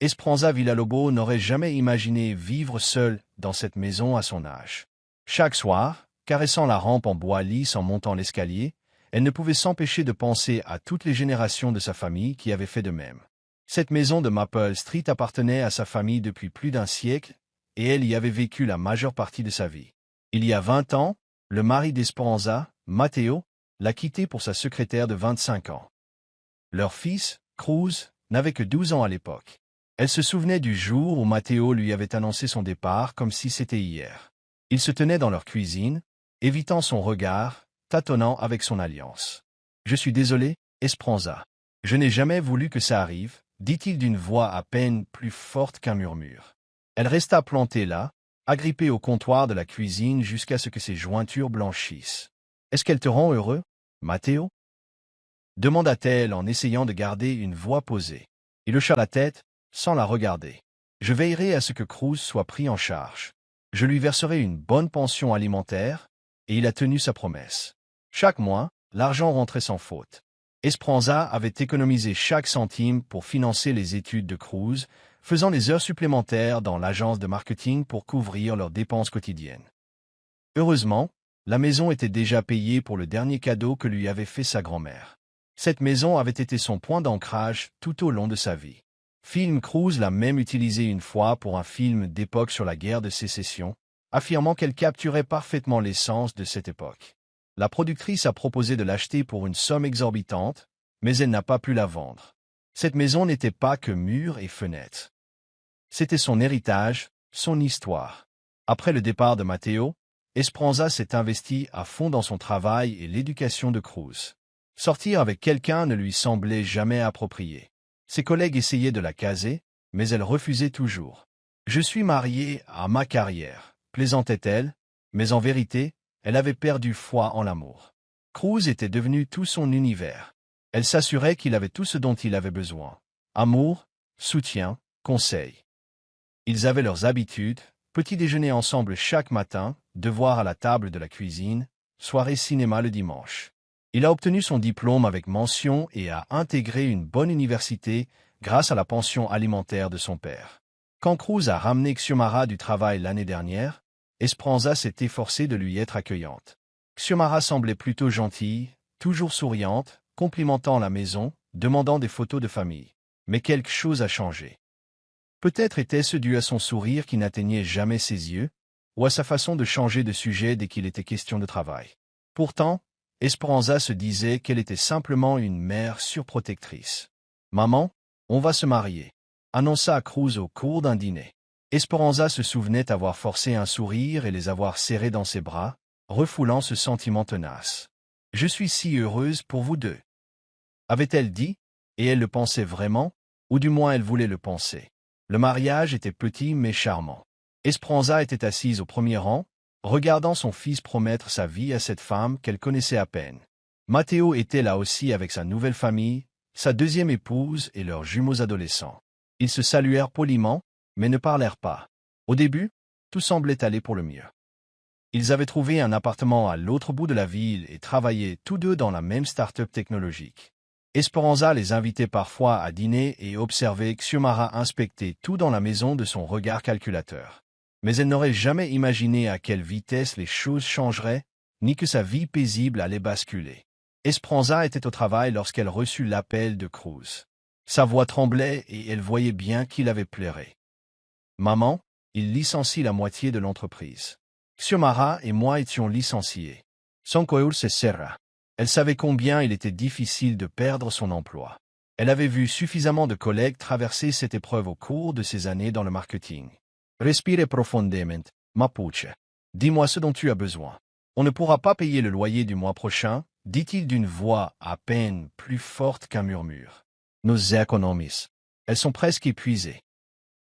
Esperanza Villalobos n'aurait jamais imaginé vivre seule dans cette maison à son âge. Chaque soir, caressant la rampe en bois lisse en montant l'escalier, elle ne pouvait s'empêcher de penser à toutes les générations de sa famille qui avaient fait de même. Cette maison de Maple Street appartenait à sa famille depuis plus d'un siècle, et elle y avait vécu la majeure partie de sa vie. Il y a 20 ans, le mari d'Esperanza, Matteo, l'a quittée pour sa secrétaire de 25 ans. Leur fils, Cruz, n'avait que 12 ans à l'époque. Elle se souvenait du jour où Matteo lui avait annoncé son départ comme si c'était hier. Ils se tenaient dans leur cuisine, évitant son regard, tâtonnant avec son alliance. « Je suis désolé, Esperanza. Je n'ai jamais voulu que ça arrive, dit-il d'une voix à peine plus forte qu'un murmure. Elle resta plantée là, agrippée au comptoir de la cuisine jusqu'à ce que ses jointures blanchissent. « Est-ce qu'elle te rend heureux, Matteo ?» demanda-t-elle en essayant de garder une voix posée. Il hocha la tête, sans la regarder. « Je veillerai à ce que Cruz soit pris en charge. Je lui verserai une bonne pension alimentaire, et il a tenu sa promesse. Chaque mois, l'argent rentrait sans faute. Esperanza avait économisé chaque centime pour financer les études de Cruz, faisant des heures supplémentaires dans l'agence de marketing pour couvrir leurs dépenses quotidiennes. Heureusement, la maison était déjà payée pour le dernier cadeau que lui avait fait sa grand-mère. Cette maison avait été son point d'ancrage tout au long de sa vie. Film Cruz l'a même utilisé une fois pour un film d'époque sur la guerre de sécession, affirmant qu'elle capturait parfaitement l'essence de cette époque. La productrice a proposé de l'acheter pour une somme exorbitante, mais elle n'a pas pu la vendre. Cette maison n'était pas que murs et fenêtres. C'était son héritage, son histoire. Après le départ de Matteo, Esperanza s'est investie à fond dans son travail et l'éducation de Cruz. Sortir avec quelqu'un ne lui semblait jamais approprié. Ses collègues essayaient de la caser, mais elle refusait toujours. « Je suis mariée à ma carrière », plaisantait-elle, mais en vérité, elle avait perdu foi en l'amour. Cruz était devenu tout son univers. Elle s'assurait qu'il avait tout ce dont il avait besoin. Amour, soutien, conseil. Ils avaient leurs habitudes, petit déjeuner ensemble chaque matin, devoir à la table de la cuisine, soirée cinéma le dimanche. Il a obtenu son diplôme avec mention et a intégré une bonne université grâce à la pension alimentaire de son père. Quand Cruz a ramené Xiomara du travail l'année dernière, Esperanza s'est efforcée de lui être accueillante. Xiomara semblait plutôt gentille, toujours souriante, complimentant la maison, demandant des photos de famille. Mais quelque chose a changé. Peut-être était-ce dû à son sourire qui n'atteignait jamais ses yeux, ou à sa façon de changer de sujet dès qu'il était question de travail. Pourtant, Esperanza se disait qu'elle était simplement une mère surprotectrice. « Maman, on va se marier », annonça Cruz au cours d'un dîner. Esperanza se souvenait avoir forcé un sourire et les avoir serrés dans ses bras, refoulant ce sentiment tenace. « Je suis si heureuse pour vous deux », avait-elle dit, et elle le pensait vraiment, ou du moins elle voulait le penser. Le mariage était petit mais charmant. Esperanza était assise au premier rang, regardant son fils promettre sa vie à cette femme qu'elle connaissait à peine. Matteo était là aussi avec sa nouvelle famille, sa deuxième épouse et leurs jumeaux adolescents. Ils se saluèrent poliment, mais ne parlèrent pas. Au début, tout semblait aller pour le mieux. Ils avaient trouvé un appartement à l'autre bout de la ville et travaillaient tous deux dans la même start-up technologique. Esperanza les invitait parfois à dîner et observait Xiomara inspecter tout dans la maison de son regard calculateur. Mais elle n'aurait jamais imaginé à quelle vitesse les choses changeraient, ni que sa vie paisible allait basculer. Esperanza était au travail lorsqu'elle reçut l'appel de Cruz. Sa voix tremblait et elle voyait bien qu'il avait pleuré. « Maman, il licencie la moitié de l'entreprise. Xiomara et moi étions licenciés. Son coeur se serra. » Elle savait combien il était difficile de perdre son emploi. Elle avait vu suffisamment de collègues traverser cette épreuve au cours de ses années dans le marketing. « Respire profondément, Mapuche. Dis-moi ce dont tu as besoin. On ne pourra pas payer le loyer du mois prochain, dit-il d'une voix à peine plus forte qu'un murmure. Nos économies. Elles sont presque épuisées.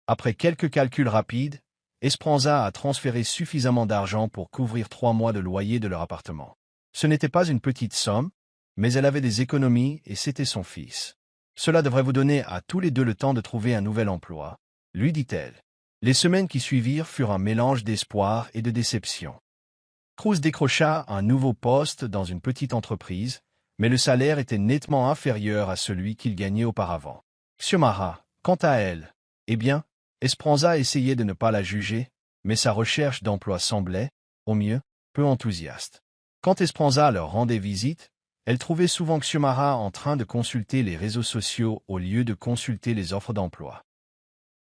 Après quelques calculs rapides, Esperanza a transféré suffisamment d'argent pour couvrir 3 mois de loyer de leur appartement. Ce n'était pas une petite somme, mais elle avait des économies et c'était son fils. Cela devrait vous donner à tous les deux le temps de trouver un nouvel emploi, lui dit-elle. Les semaines qui suivirent furent un mélange d'espoir et de déception. Cruz décrocha un nouveau poste dans une petite entreprise, mais le salaire était nettement inférieur à celui qu'il gagnait auparavant. Xiomara, quant à elle, Eh bien, Esperanza essayait de ne pas la juger, mais sa recherche d'emploi semblait, au mieux, peu enthousiaste. Quand Esperanza leur rendait visite, elle trouvait souvent Xiomara en train de consulter les réseaux sociaux au lieu de consulter les offres d'emploi.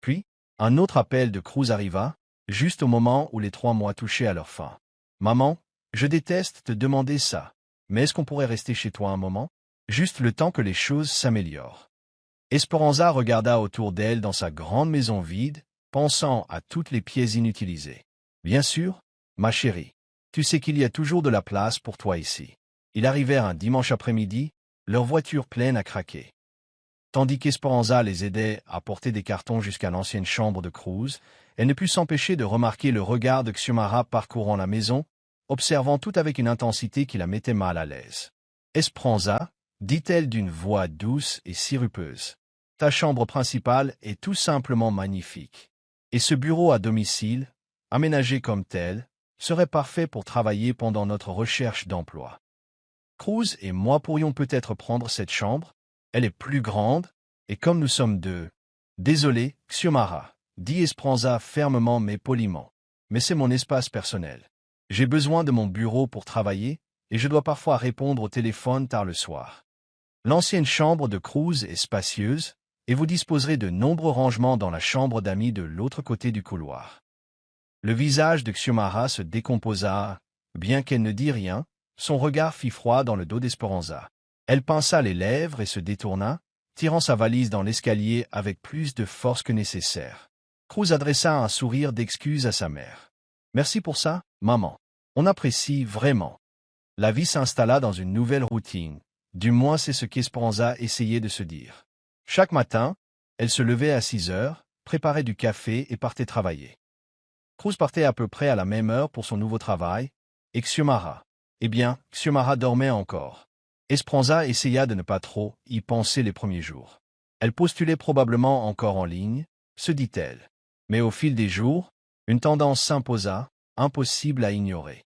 Puis, un autre appel de Cruz arriva, juste au moment où les 3 mois touchaient à leur fin. « Maman, je déteste te demander ça, mais est-ce qu'on pourrait rester chez toi un moment? Juste le temps que les choses s'améliorent. » Esperanza regarda autour d'elle dans sa grande maison vide, pensant à toutes les pièces inutilisées. « Bien sûr, ma chérie, tu sais qu'il y a toujours de la place pour toi ici. » Ils arrivèrent un dimanche après-midi, leur voiture pleine à craquer. Tandis qu'Esperanza les aidait à porter des cartons jusqu'à l'ancienne chambre de Cruz, elle ne put s'empêcher de remarquer le regard de Xiomara parcourant la maison, observant tout avec une intensité qui la mettait mal à l'aise. « Esperanza, dit-elle d'une voix douce et sirupeuse, ta chambre principale est tout simplement magnifique. Et ce bureau à domicile, aménagé comme tel, serait parfait pour travailler pendant notre recherche d'emploi. Cruz et moi pourrions peut-être prendre cette chambre. Elle est plus grande, et comme nous sommes deux... » « Désolé, Xiomara, dit Esperanza fermement mais poliment. Mais c'est mon espace personnel. J'ai besoin de mon bureau pour travailler, et je dois parfois répondre au téléphone tard le soir. L'ancienne chambre de Cruz est spacieuse, et vous disposerez de nombreux rangements dans la chambre d'amis de l'autre côté du couloir. Le visage de Xiomara se décomposa, bien qu'elle ne dît rien, son regard fit froid dans le dos d'Esperanza. Elle pinça les lèvres et se détourna, tirant sa valise dans l'escalier avec plus de force que nécessaire. Cruz adressa un sourire d'excuse à sa mère. « Merci pour ça, maman. On apprécie vraiment. » La vie s'installa dans une nouvelle routine. Du moins c'est ce qu'Esperanza essayait de se dire. Chaque matin, elle se levait à 6 heures, préparait du café et partait travailler. Cruz partait à peu près à la même heure pour son nouveau travail, et Xiomara. Eh bien, Xiomara dormait encore. Esperanza essaya de ne pas trop y penser les premiers jours. Elle postulait probablement encore en ligne, se dit-elle. Mais au fil des jours, une tendance s'imposa, impossible à ignorer.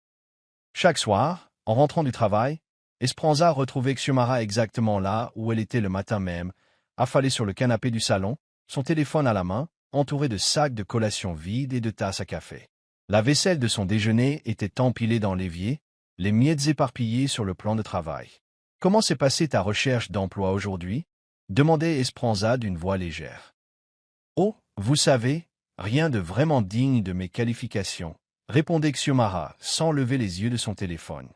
Chaque soir, en rentrant du travail, Esperanza retrouvait Xiomara exactement là où elle était le matin même, affalée sur le canapé du salon, son téléphone à la main, entourée de sacs de collation vides et de tasses à café. La vaisselle de son déjeuner était empilée dans l'évier, les miettes éparpillées sur le plan de travail. « Comment s'est passée ta recherche d'emploi aujourd'hui » demandait Esperanza d'une voix légère. « Oh, vous savez, rien de vraiment digne de mes qualifications, » répondait Xiomara, sans lever les yeux de son téléphone.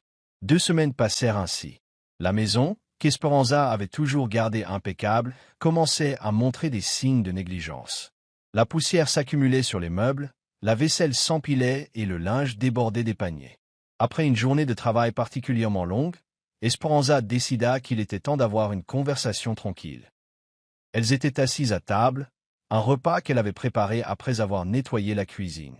2 semaines passèrent ainsi. La maison, qu'Esperanza avait toujours gardée impeccable, commençait à montrer des signes de négligence. La poussière s'accumulait sur les meubles, la vaisselle s'empilait et le linge débordait des paniers. Après une journée de travail particulièrement longue, Esperanza décida qu'il était temps d'avoir une conversation tranquille. Elles étaient assises à table, un repas qu'elle avait préparé après avoir nettoyé la cuisine.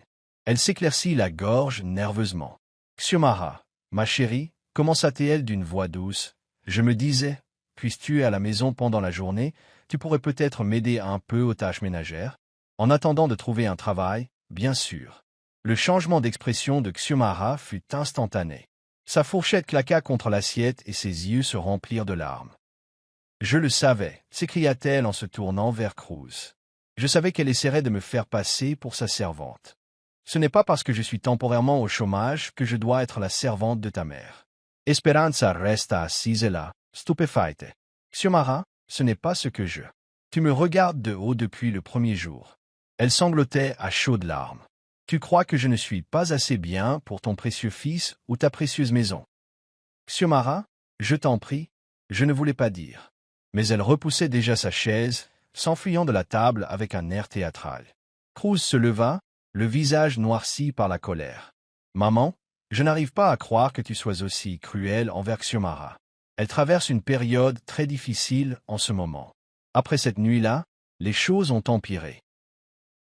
Elle s'éclaircit la gorge nerveusement. « Xiomara, ma chérie, commença-t-elle d'une voix douce, je me disais, puisque tu es à la maison pendant la journée, tu pourrais peut-être m'aider un peu aux tâches ménagères. En attendant de trouver un travail, bien sûr. » Le changement d'expression de Xiomara fut instantané. Sa fourchette claqua contre l'assiette et ses yeux se remplirent de larmes. « Je le savais, s'écria-t-elle en se tournant vers Cruz. Je savais qu'elle essaierait de me faire passer pour sa servante. Ce n'est pas parce que je suis temporairement au chômage que je dois être la servante de ta mère. » Esperanza resta assise là, stupéfaite. « Xiomara, ce n'est pas ce que je... Tu me regardes de haut depuis le premier jour. » Elle sanglotait à chaudes larmes. « Tu crois que je ne suis pas assez bien pour ton précieux fils ou ta précieuse maison? » Xiomara, je t'en prie, je ne voulais pas dire. Mais elle repoussait déjà sa chaise, s'enfuyant de la table avec un air théâtral. Cruz se leva, le visage noirci par la colère. « Maman, je n'arrive pas à croire que tu sois aussi cruelle envers Xiomara. Elle traverse une période très difficile en ce moment. Après cette nuit-là, les choses ont empiré. »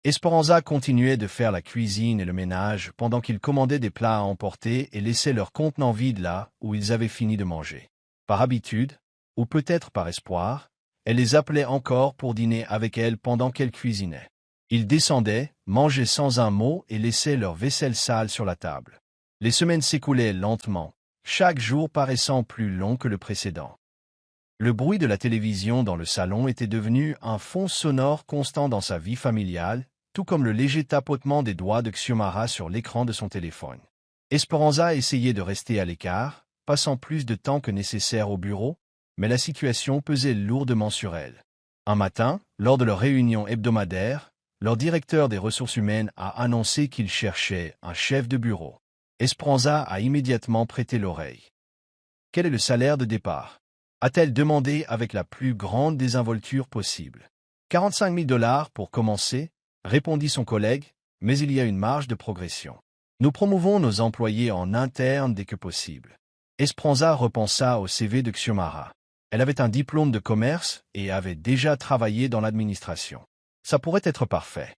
Esperanza continuait de faire la cuisine et le ménage pendant qu'ils commandaient des plats à emporter et laissaient leur contenant vide là où ils avaient fini de manger. Par habitude, ou peut-être par espoir, elle les appelait encore pour dîner avec elle pendant qu'elle cuisinait. Ils descendaient, mangeaient sans un mot et laissaient leur vaisselle sale sur la table. Les semaines s'écoulaient lentement, chaque jour paraissant plus long que le précédent. Le bruit de la télévision dans le salon était devenu un fond sonore constant dans sa vie familiale, tout comme le léger tapotement des doigts de Xiomara sur l'écran de son téléphone. Esperanza essayait de rester à l'écart, passant plus de temps que nécessaire au bureau, mais la situation pesait lourdement sur elle. Un matin, lors de leur réunion hebdomadaire, leur directeur des ressources humaines a annoncé qu'il cherchait un chef de bureau. Esperanza a immédiatement prêté l'oreille. Quel est le salaire de départ? A-t-elle demandé avec la plus grande désinvolture possible. 45 000 $ pour commencer, répondit son collègue, mais il y a une marge de progression. Nous promouvons nos employés en interne dès que possible. Esperanza repensa au CV de Xiomara. Elle avait un diplôme de commerce et avait déjà travaillé dans l'administration. Ça pourrait être parfait.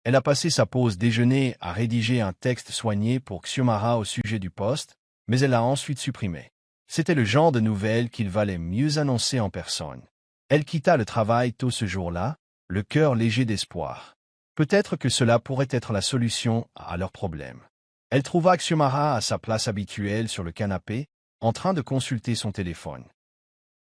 Elle a passé sa pause déjeuner à rédiger un texte soigné pour Xiomara au sujet du poste, mais elle l'a ensuite supprimé. C'était le genre de nouvelle qu'il valait mieux annoncer en personne. Elle quitta le travail tôt ce jour-là, le cœur léger d'espoir. Peut-être que cela pourrait être la solution à leur problème. Elle trouva Xiomara à sa place habituelle sur le canapé, en train de consulter son téléphone.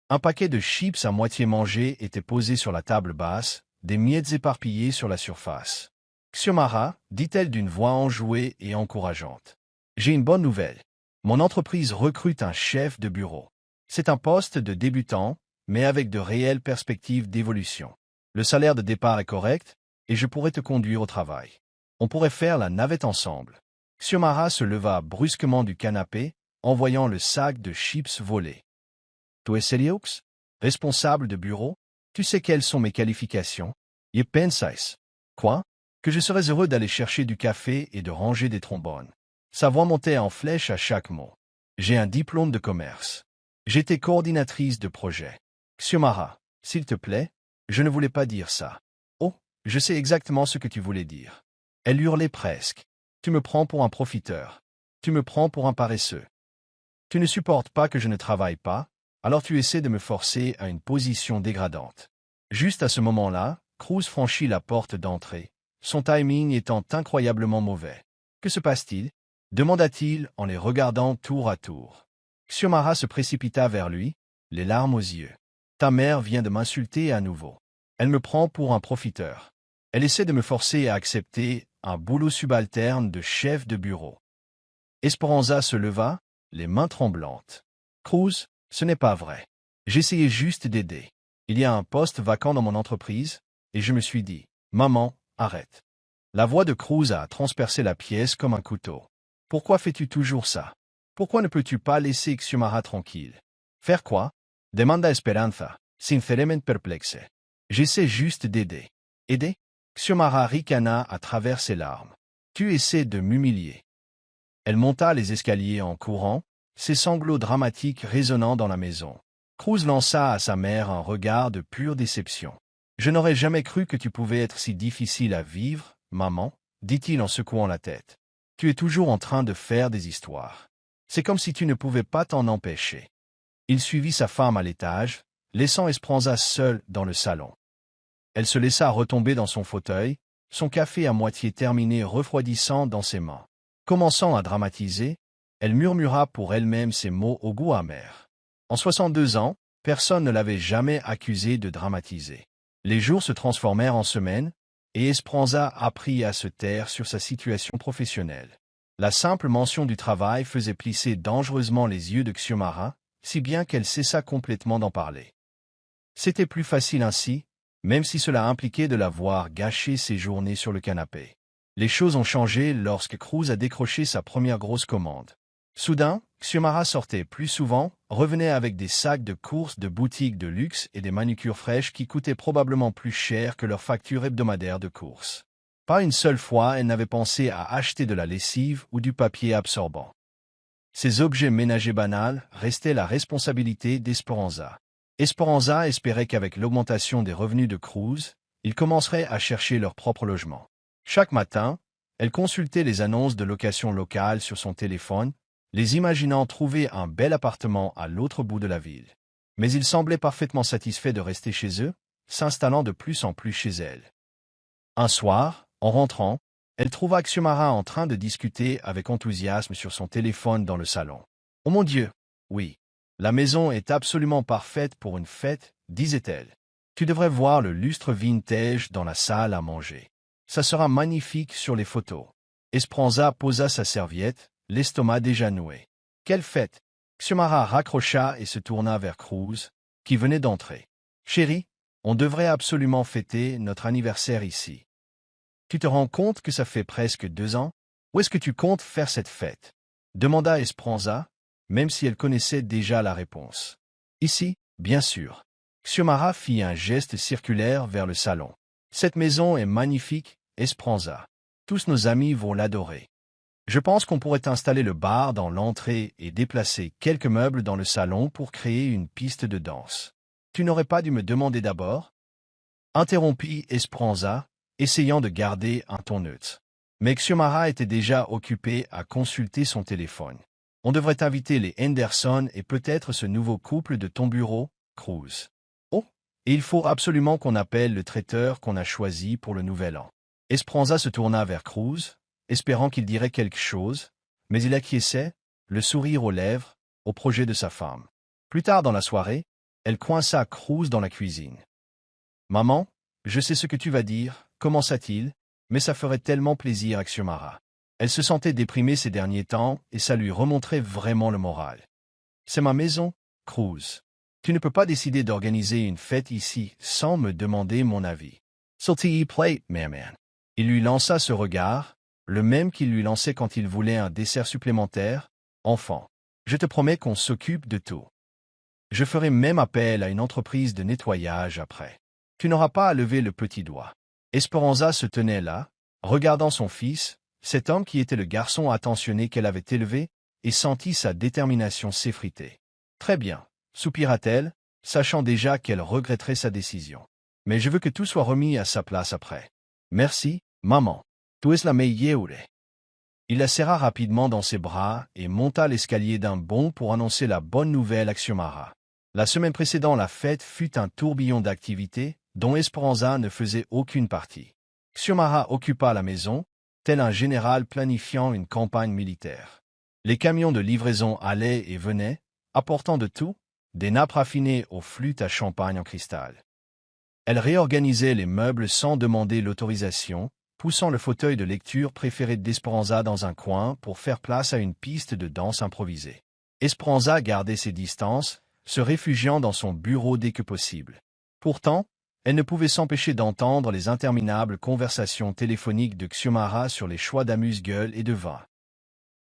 Un paquet de chips à moitié mangés était posé sur la table basse, des miettes éparpillées sur la surface. Xiomara, dit-elle d'une voix enjouée et encourageante. J'ai une bonne nouvelle. Mon entreprise recrute un chef de bureau. C'est un poste de débutant, mais avec de réelles perspectives d'évolution. Le salaire de départ est correct, et je pourrais te conduire au travail. On pourrait faire la navette ensemble. Xiomara se leva brusquement du canapé, en voyant le sac de chips voler. Tu es sérieux? Responsable de bureau? Tu sais quelles sont mes qualifications? Y pensais. Quoi? Que je serais heureux d'aller chercher du café et de ranger des trombones. Sa voix montait en flèche à chaque mot. J'ai un diplôme de commerce. J'étais coordinatrice de projet. Xiomara, s'il te plaît, je ne voulais pas dire ça. Oh, je sais exactement ce que tu voulais dire. Elle hurlait presque. Tu me prends pour un profiteur. Tu me prends pour un paresseux. Tu ne supportes pas que je ne travaille pas, alors tu essaies de me forcer à une position dégradante. Juste à ce moment-là, Cruz franchit la porte d'entrée, son timing étant incroyablement mauvais. Que se passe-t-il? Demanda-t-il en les regardant tour à tour. Xiomara se précipita vers lui, les larmes aux yeux. Ta mère vient de m'insulter à nouveau. Elle me prend pour un profiteur. Elle essaie de me forcer à accepter un boulot subalterne de chef de bureau. Esperanza se leva, les mains tremblantes. Cruz, ce n'est pas vrai. J'essayais juste d'aider. Il y a un poste vacant dans mon entreprise, et je me suis dit, maman, arrête. La voix de Cruz a transpercé la pièce comme un couteau. Pourquoi fais-tu toujours ça? Pourquoi ne peux-tu pas laisser Xiomara tranquille? Faire quoi? Demanda Esperanza, sinceramente perplexe. J'essaie juste d'aider. Aider? Xiomara ricana à travers ses larmes. Tu essaies de m'humilier. Elle monta les escaliers en courant, ses sanglots dramatiques résonnant dans la maison. Cruz lança à sa mère un regard de pure déception. Je n'aurais jamais cru que tu pouvais être si difficile à vivre, maman, dit-il en secouant la tête. Tu es toujours en train de faire des histoires. C'est comme si tu ne pouvais pas t'en empêcher. Il suivit sa femme à l'étage, laissant Esperanza seule dans le salon. Elle se laissa retomber dans son fauteuil, son café à moitié terminé refroidissant dans ses mains. Commençant à dramatiser, elle murmura pour elle-même ces mots au goût amer. En 62 ans, personne ne l'avait jamais accusée de dramatiser. Les jours se transformèrent en semaines, et Esperanza apprit à se taire sur sa situation professionnelle. La simple mention du travail faisait plisser dangereusement les yeux de Xiomara, si bien qu'elle cessa complètement d'en parler. C'était plus facile ainsi, même si cela impliquait de la voir gâcher ses journées sur le canapé. Les choses ont changé lorsque Cruz a décroché sa première grosse commande. Soudain, Xiomara sortait plus souvent, revenait avec des sacs de courses de boutiques de luxe et des manucures fraîches qui coûtaient probablement plus cher que leur facture hebdomadaire de courses. Pas une seule fois elle n'avait pensé à acheter de la lessive ou du papier absorbant. Ces objets ménagers banals restaient la responsabilité d'Esperanza. Esperanza espérait qu'avec l'augmentation des revenus de Cruz, ils commenceraient à chercher leur propre logement. Chaque matin, elle consultait les annonces de location locale sur son téléphone, les imaginant trouver un bel appartement à l'autre bout de la ville. Mais ils semblaient parfaitement satisfaits de rester chez eux, s'installant de plus en plus chez elle. Un soir, en rentrant, elle trouva Xiomara en train de discuter avec enthousiasme sur son téléphone dans le salon. « Oh mon Dieu! Oui. La maison est absolument parfaite pour une fête, disait-elle. Tu devrais voir le lustre vintage dans la salle à manger. Ça sera magnifique sur les photos. Esperanza posa sa serviette, l'estomac déjà noué. Quelle fête! Xiomara raccrocha et se tourna vers Cruz, qui venait d'entrer. Chérie, on devrait absolument fêter notre anniversaire ici. Tu te rends compte que ça fait presque 2 ans? Où est-ce que tu comptes faire cette fête? Demanda Esperanza, même si elle connaissait déjà la réponse. Ici, bien sûr. Xiomara fit un geste circulaire vers le salon. Cette maison est magnifique, Esperanza. Tous nos amis vont l'adorer. Je pense qu'on pourrait installer le bar dans l'entrée et déplacer quelques meubles dans le salon pour créer une piste de danse. Tu n'aurais pas dû me demander d'abord? Interrompit Esperanza, essayant de garder un ton neutre. Mais Xiomara était déjà occupée à consulter son téléphone. On devrait inviter les Henderson et peut-être ce nouveau couple de ton bureau, Cruz. Oh, et il faut absolument qu'on appelle le traiteur qu'on a choisi pour le nouvel an. Esperanza se tourna vers Cruz, espérant qu'il dirait quelque chose, mais il acquiesçait, le sourire aux lèvres, au projet de sa femme. Plus tard dans la soirée, elle coinça Cruz dans la cuisine. « Maman, je sais ce que tu vas dire, commença-t-il, mais ça ferait tellement plaisir à Xiomara. » Elle se sentait déprimée ces derniers temps et ça lui remonterait vraiment le moral. « C'est ma maison, Cruz. Tu ne peux pas décider d'organiser une fête ici sans me demander mon avis. S'il te plaît, maman. » Il lui lança ce regard, le même qu'il lui lançait quand il voulait un dessert supplémentaire. « Enfant, je te promets qu'on s'occupe de tout. Je ferai même appel à une entreprise de nettoyage après. Tu n'auras pas à lever le petit doigt. » Esperanza se tenait là, regardant son fils, cet homme qui était le garçon attentionné qu'elle avait élevé, et sentit sa détermination s'effriter. « Très bien, soupira-t-elle, sachant déjà qu'elle regretterait sa décision. Mais je veux que tout soit remis à sa place après. Merci, maman. Tu es la meilleure. » Il la serra rapidement dans ses bras et monta l'escalier d'un bond pour annoncer la bonne nouvelle à Xiomara. La semaine précédente, la fête fut un tourbillon d'activités, dont Esperanza ne faisait aucune partie. Xiomara occupa la maison, tel un général planifiant une campagne militaire. Les camions de livraison allaient et venaient, apportant de tout, des nappes raffinées aux flûtes à champagne en cristal. Elle réorganisait les meubles sans demander l'autorisation, poussant le fauteuil de lecture préféré d'Esperanza dans un coin pour faire place à une piste de danse improvisée. Esperanza gardait ses distances, se réfugiant dans son bureau dès que possible. Pourtant, elle ne pouvait s'empêcher d'entendre les interminables conversations téléphoniques de Xiomara sur les choix d'amuse-gueule et de vin.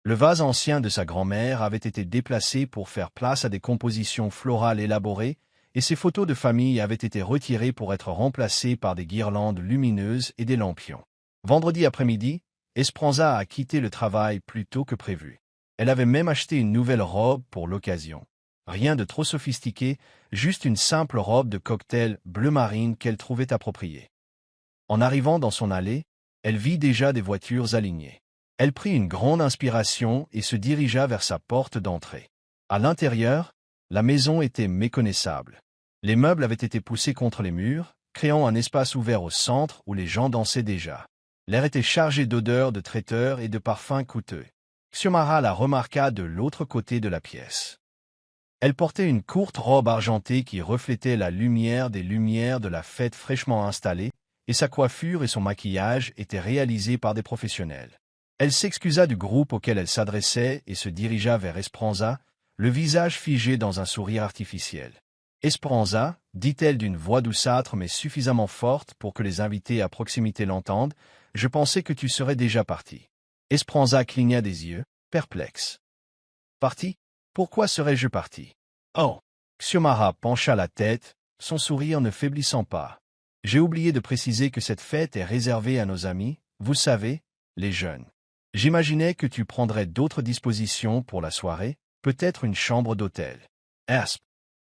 Le vase ancien de sa grand-mère avait été déplacé pour faire place à des compositions florales élaborées, et ses photos de famille avaient été retirées pour être remplacées par des guirlandes lumineuses et des lampions. Vendredi après-midi, Esperanza a quitté le travail plus tôt que prévu. Elle avait même acheté une nouvelle robe pour l'occasion. Rien de trop sophistiqué, juste une simple robe de cocktail bleu marine qu'elle trouvait appropriée. En arrivant dans son allée, elle vit déjà des voitures alignées. Elle prit une grande inspiration et se dirigea vers sa porte d'entrée. À l'intérieur, la maison était méconnaissable. Les meubles avaient été poussés contre les murs, créant un espace ouvert au centre où les gens dansaient déjà. L'air était chargé d'odeurs de traiteur et de parfums coûteux. Xiomara la remarqua de l'autre côté de la pièce. Elle portait une courte robe argentée qui reflétait la lumière des lumières de la fête fraîchement installée, et sa coiffure et son maquillage étaient réalisés par des professionnels. Elle s'excusa du groupe auquel elle s'adressait et se dirigea vers Esperanza, le visage figé dans un sourire artificiel. « Esperanza, dit-elle d'une voix douceâtre mais suffisamment forte pour que les invités à proximité l'entendent, je pensais que tu serais déjà parti. » Esperanza cligna des yeux, perplexe. « Parti? Pourquoi serais-je parti? » Oh! Xiomara pencha la tête, son sourire ne faiblissant pas. « J'ai oublié de préciser que cette fête est réservée à nos amis, vous savez, les jeunes. J'imaginais que tu prendrais d'autres dispositions pour la soirée, peut-être une chambre d'hôtel. » Asp.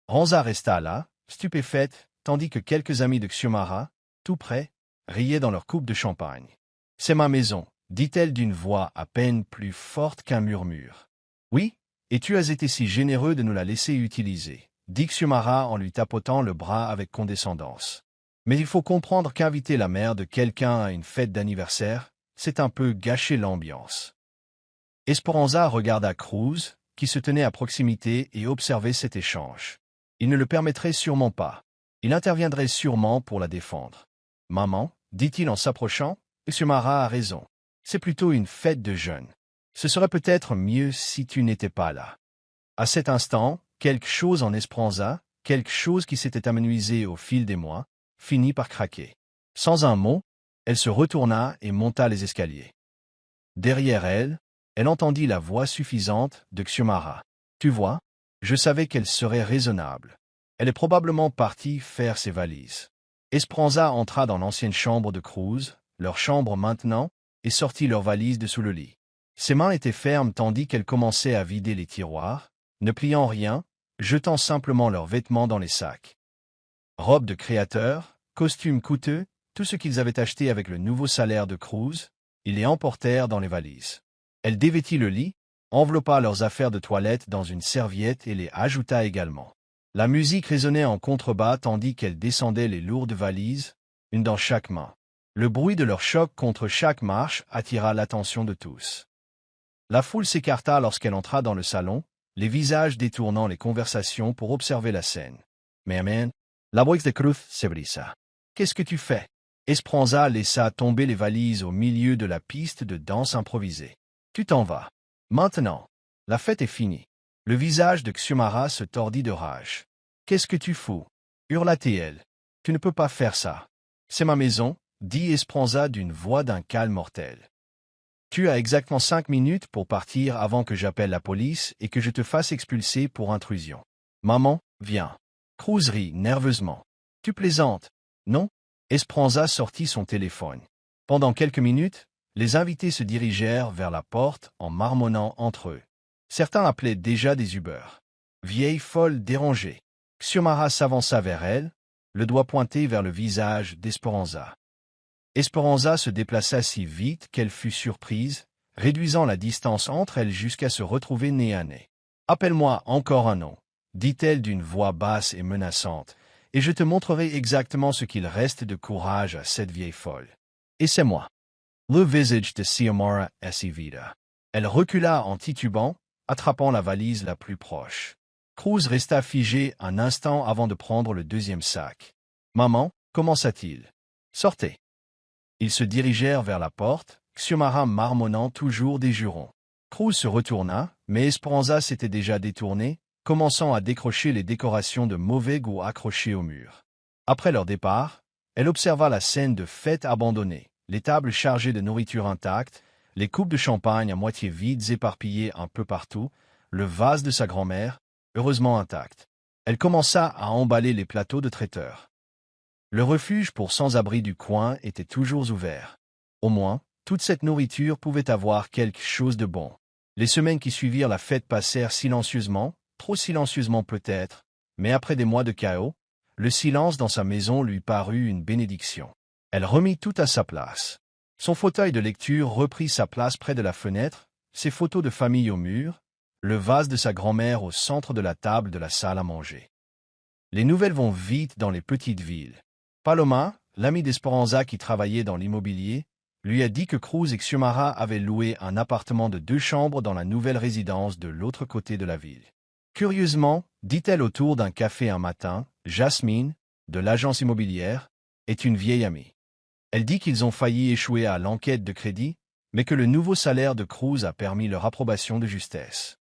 Ranza resta là, stupéfaite, tandis que quelques amis de Xiomara, tout près, riaient dans leur coupe de champagne. « C'est ma maison, » dit-elle d'une voix à peine plus forte qu'un murmure. « Oui, et tu as été si généreux de nous la laisser utiliser, » dit Xiomara en lui tapotant le bras avec condescendance. « Mais il faut comprendre qu'inviter la mère de quelqu'un à une fête d'anniversaire, c'est un peu gâcher l'ambiance. » Esperanza regarda Cruz, qui se tenait à proximité et observait cet échange. Il ne le permettrait sûrement pas. Il interviendrait sûrement pour la défendre. « Maman, dit-il en s'approchant, Xiomara a raison. C'est plutôt une fête de jeunes. Ce serait peut-être mieux si tu n'étais pas là. » À cet instant, quelque chose en Esperanza, quelque chose qui s'était amenuisé au fil des mois, finit par craquer. Sans un mot, elle se retourna et monta les escaliers. Derrière elle, elle entendit la voix suffisante de Xiomara. « Tu vois, je savais qu'elle serait raisonnable. Elle est probablement partie faire ses valises. » Esperanza entra dans l'ancienne chambre de Cruz, leur chambre maintenant, et sortit leurs valises de sous le lit. Ses mains étaient fermes tandis qu'elle commençait à vider les tiroirs, ne pliant rien, jetant simplement leurs vêtements dans les sacs. Robes de créateur, costumes coûteux, tout ce qu'ils avaient acheté avec le nouveau salaire de Cruz, ils les emportèrent dans les valises. Elle dévêtit le lit, enveloppa leurs affaires de toilette dans une serviette et les ajouta également. La musique résonnait en contrebas tandis qu'elle descendait les lourdes valises, une dans chaque main. Le bruit de leur choc contre chaque marche attira l'attention de tous. La foule s'écarta lorsqu'elle entra dans le salon, les visages détournant les conversations pour observer la scène. « Mais amen, la voix de Cruz se brisa. Qu'est-ce que tu fais ?» Esperanza laissa tomber les valises au milieu de la piste de danse improvisée. « Tu t'en vas. Maintenant. La fête est finie. » Le visage de Xiomara se tordit de rage. « Qu'est-ce que tu fous » hurla-t-elle. « Tu ne peux pas faire ça. C'est ma maison, » dit Esperanza d'une voix d'un calme mortel. « Tu as exactement 5 minutes pour partir avant que j'appelle la police et que je te fasse expulser pour intrusion. Maman, viens. » Cruz rit nerveusement. « Tu plaisantes, non ?» Esperanza sortit son téléphone. Pendant quelques minutes, les invités se dirigèrent vers la porte en marmonnant entre eux. Certains appelaient déjà des Uber. Vieille folle dérangée. Xiomara s'avança vers elle, le doigt pointé vers le visage d'Esperanza. Esperanza se déplaça si vite qu'elle fut surprise, réduisant la distance entre elles jusqu'à se retrouver nez à nez. « Appelle-moi encore un nom, » dit-elle d'une voix basse et menaçante, « et je te montrerai exactement ce qu'il reste de courage à cette vieille folle. Et c'est moi. » Le visage de Xiomara s'évida. Elle recula en titubant, attrapant la valise la plus proche. Cruz resta figé un instant avant de prendre le deuxième sac. « Maman, commença-t-il. Sortez. » Ils se dirigèrent vers la porte, Xiomara marmonnant toujours des jurons. Cruz se retourna, mais Esperanza s'était déjà détournée, commençant à décrocher les décorations de mauvais goût accrochées au mur. Après leur départ, elle observa la scène de fête abandonnée, les tables chargées de nourriture intacte, les coupes de champagne à moitié vides éparpillées un peu partout, le vase de sa grand-mère, heureusement intact. Elle commença à emballer les plateaux de traiteur. Le refuge pour sans-abri du coin était toujours ouvert. Au moins, toute cette nourriture pouvait avoir quelque chose de bon. Les semaines qui suivirent la fête passèrent silencieusement, trop silencieusement peut-être, mais après des mois de chaos, le silence dans sa maison lui parut une bénédiction. Elle remit tout à sa place. Son fauteuil de lecture reprit sa place près de la fenêtre, ses photos de famille au mur, le vase de sa grand-mère au centre de la table de la salle à manger. Les nouvelles vont vite dans les petites villes. Paloma, l'amie d'Esperanza qui travaillait dans l'immobilier, lui a dit que Cruz et Xiomara avaient loué un appartement de 2 chambres dans la nouvelle résidence de l'autre côté de la ville. Curieusement, dit-elle autour d'un café un matin, Jasmine, de l'agence immobilière, est une vieille amie. Elle dit qu'ils ont failli échouer à l'enquête de crédit, mais que le nouveau salaire de Cruz a permis leur approbation de justesse.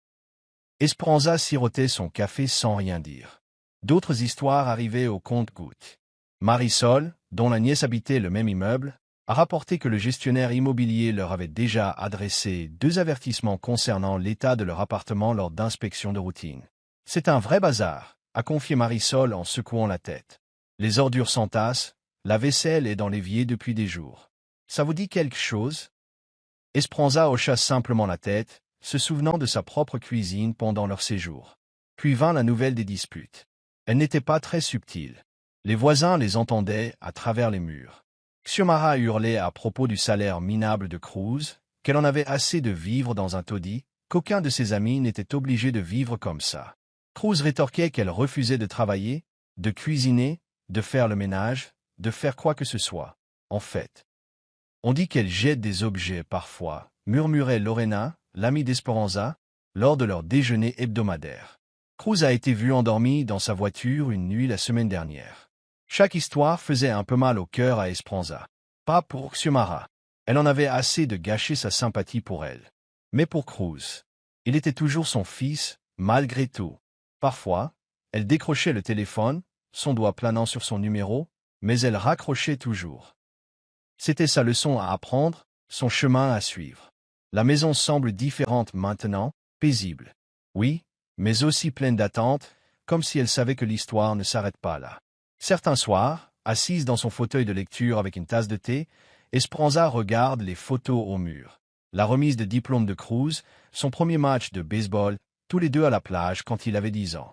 Esperanza sirotait son café sans rien dire. D'autres histoires arrivaient au compte-gouttes. Marisol, dont la nièce habitait le même immeuble, a rapporté que le gestionnaire immobilier leur avait déjà adressé 2 avertissements concernant l'état de leur appartement lors d'inspections de routine. « C'est un vrai bazar », a confié Marisol en secouant la tête. « Les ordures s'entassent, la vaisselle est dans l'évier depuis des jours. Ça vous dit quelque chose ?» Esperanza hocha simplement la tête, se souvenant de sa propre cuisine pendant leur séjour. Puis vint la nouvelle des disputes. Elle n'était pas très subtile. Les voisins les entendaient à travers les murs. Xiomara hurlait à propos du salaire minable de Cruz, qu'elle en avait assez de vivre dans un taudis, qu'aucun de ses amis n'était obligé de vivre comme ça. Cruz rétorquait qu'elle refusait de travailler, de cuisiner, de faire le ménage, de faire quoi que ce soit. En fait, on dit qu'elle jette des objets parfois, murmurait Lorena, l'amie d'Esperanza, lors de leur déjeuner hebdomadaire. Cruz a été vu endormi dans sa voiture une nuit la semaine dernière. Chaque histoire faisait un peu mal au cœur à Esperanza. Pas pour Xiomara. Elle en avait assez de gâcher sa sympathie pour elle. Mais pour Cruz, il était toujours son fils, malgré tout. Parfois, elle décrochait le téléphone, son doigt planant sur son numéro, mais elle raccrochait toujours. C'était sa leçon à apprendre, son chemin à suivre. La maison semble différente maintenant, paisible. Oui, mais aussi pleine d'attentes, comme si elle savait que l'histoire ne s'arrête pas là. Certains soirs, assise dans son fauteuil de lecture avec une tasse de thé, Esperanza regarde les photos au mur. La remise de diplôme de Cruz, son premier match de baseball, tous les deux à la plage quand il avait 10 ans.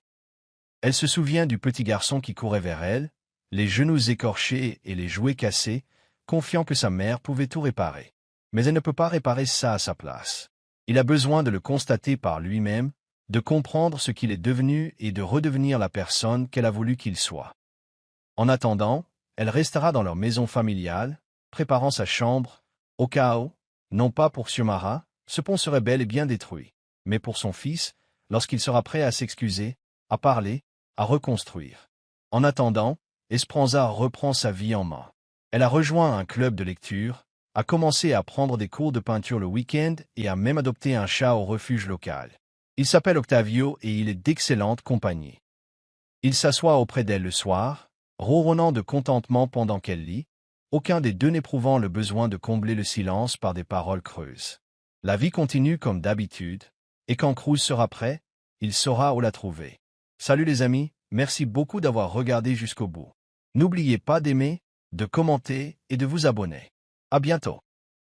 Elle se souvient du petit garçon qui courait vers elle, les genoux écorchés et les jouets cassés, confiant que sa mère pouvait tout réparer. Mais elle ne peut pas réparer ça à sa place. Il a besoin de le constater par lui-même, de comprendre ce qu'il est devenu et de redevenir la personne qu'elle a voulu qu'il soit. En attendant, elle restera dans leur maison familiale, préparant sa chambre, au cas où, non pas pour Xiomara, ce pont serait bel et bien détruit, mais pour son fils, lorsqu'il sera prêt à s'excuser, à parler, à reconstruire. En attendant, Esperanza reprend sa vie en main. Elle a rejoint un club de lecture, a commencé à prendre des cours de peinture le week-end et a même adopté un chat au refuge local. Il s'appelle Octavio et il est d'excellente compagnie. Il s'assoit auprès d'elle le soir, ronronnant de contentement pendant qu'elle lit, aucun des deux n'éprouvant le besoin de combler le silence par des paroles creuses. La vie continue comme d'habitude, et quand Cruz sera prêt, il saura où la trouver. Salut les amis, merci beaucoup d'avoir regardé jusqu'au bout. N'oubliez pas d'aimer, de commenter et de vous abonner. À bientôt.